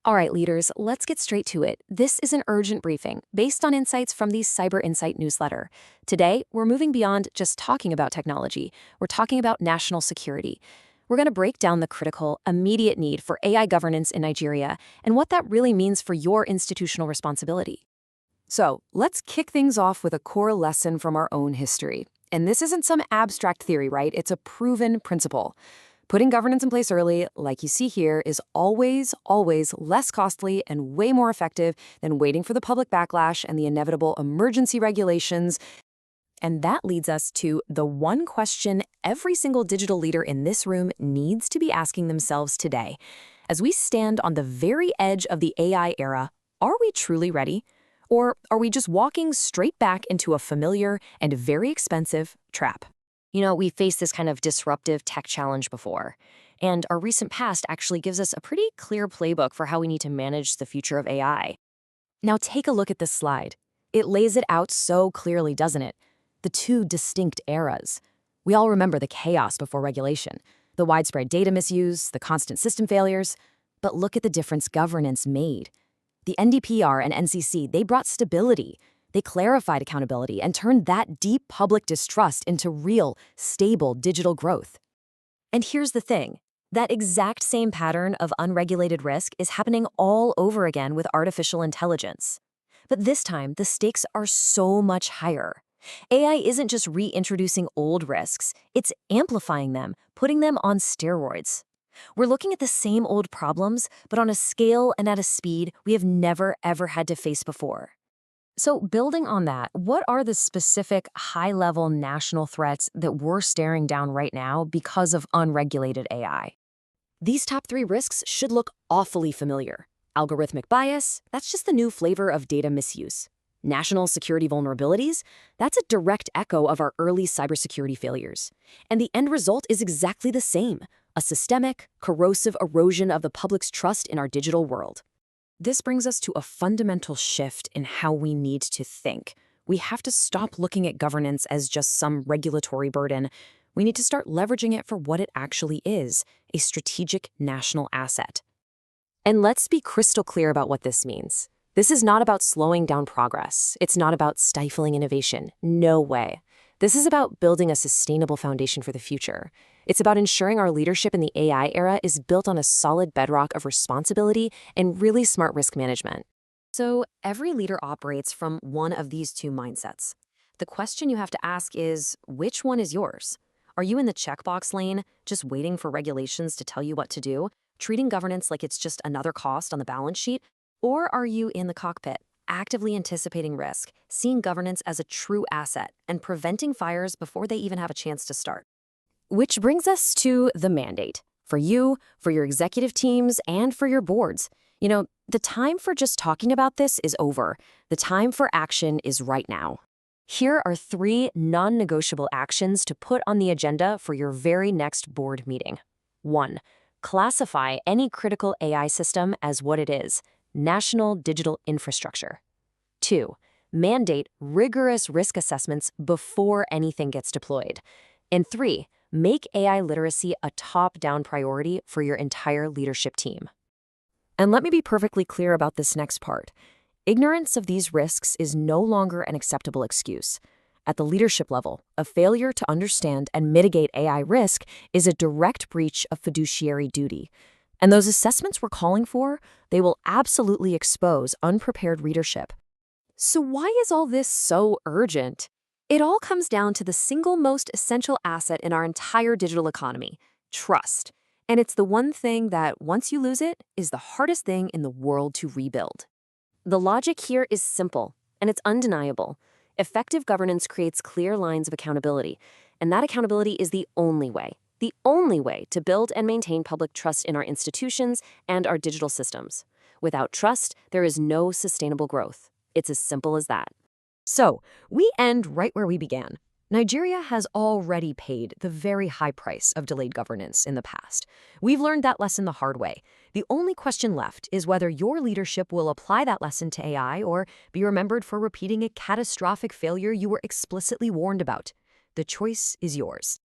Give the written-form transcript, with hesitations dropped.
All right, leaders, let's get straight to it. This is an urgent briefing based on insights from the Cyber Insight newsletter. Today, we're moving beyond just talking about technology. We're talking about national security. We're going to break down the critical, immediate need for AI governance in Nigeria and what that really means for your institutional responsibility. So, let's kick things off with a core lesson from our own history. And this isn't some abstract theory, right? It's a proven principle. Putting governance in place early, like you see here, is always less costly and way more effective than waiting for the public backlash and the inevitable emergency regulations. And that leads us to the one question every single digital leader in this room needs to be asking themselves today. As we stand on the very edge of the AI era, are we truly ready? Or are we just walking straight back into a familiar and very expensive trap? We faced this kind of disruptive tech challenge before, and our recent past actually gives us a pretty clear playbook for how we need to manage the future of AI. Now take a look at this slide. It lays it out so clearly, doesn't it? The two distinct eras. We all remember the chaos before regulation, the widespread data misuse, the constant system failures. But look at the difference governance made. The NDPR and NCC, they brought stability. They clarified accountability and turned that deep public distrust into real, stable digital growth. And here's the thing. That exact same pattern of unregulated risk is happening all over again with artificial intelligence. But this time, the stakes are so much higher. AI isn't just reintroducing old risks, it's amplifying them, putting them on steroids. We're looking at the same old problems, but on a scale and at a speed we have never, ever had to face before. So building on that, what are the specific high-level national threats that we're staring down right now because of unregulated AI? These top 3 risks should look awfully familiar. Algorithmic bias, that's just the new flavor of data misuse. National security vulnerabilities, that's a direct echo of our early cybersecurity failures. And the end result is exactly the same, a systemic, corrosive erosion of the public's trust in our digital world. This brings us to a fundamental shift in how we need to think. We have to stop looking at governance as just some regulatory burden. We need to start leveraging it for what it actually is, a strategic national asset. And let's be crystal clear about what this means. This is not about slowing down progress. It's not about stifling innovation. No way. This is about building a sustainable foundation for the future. It's about ensuring our leadership in the AI era is built on a solid bedrock of responsibility and really smart risk management. So every leader operates from one of these two mindsets. The question you have to ask is, which one is yours? Are you in the checkbox lane, just waiting for regulations to tell you what to do, treating governance like it's just another cost on the balance sheet? Or are you in the cockpit, actively anticipating risk, seeing governance as a true asset, and preventing fires before they even have a chance to start? Which brings us to the mandate. For you, for your executive teams, and for your boards. The time for just talking about this is over. The time for action is right now. Here are 3 non-negotiable actions to put on the agenda for your very next board meeting. 1. Classify any critical AI system as what it is, national digital infrastructure. 2. Mandate rigorous risk assessments before anything gets deployed. And 3. Make AI literacy a top-down priority for your entire leadership team. And let me be perfectly clear about this next part. Ignorance of these risks is no longer an acceptable excuse. At the leadership level, a failure to understand and mitigate AI risk is a direct breach of fiduciary duty. And those assessments we're calling for, they will absolutely expose unprepared leadership. So why is all this so urgent? It all comes down to the single most essential asset in our entire digital economy, trust. And it's the one thing that, once you lose it, is the hardest thing in the world to rebuild. The logic here is simple, and it's undeniable. Effective governance creates clear lines of accountability, and that accountability is the only way to build and maintain public trust in our institutions and our digital systems. Without trust, there is no sustainable growth. It's as simple as that. So, we end right where we began. Nigeria has already paid the very high price of delayed governance in the past. We've learned that lesson the hard way. The only question left is whether your leadership will apply that lesson to AI or be remembered for repeating a catastrophic failure you were explicitly warned about. The choice is yours.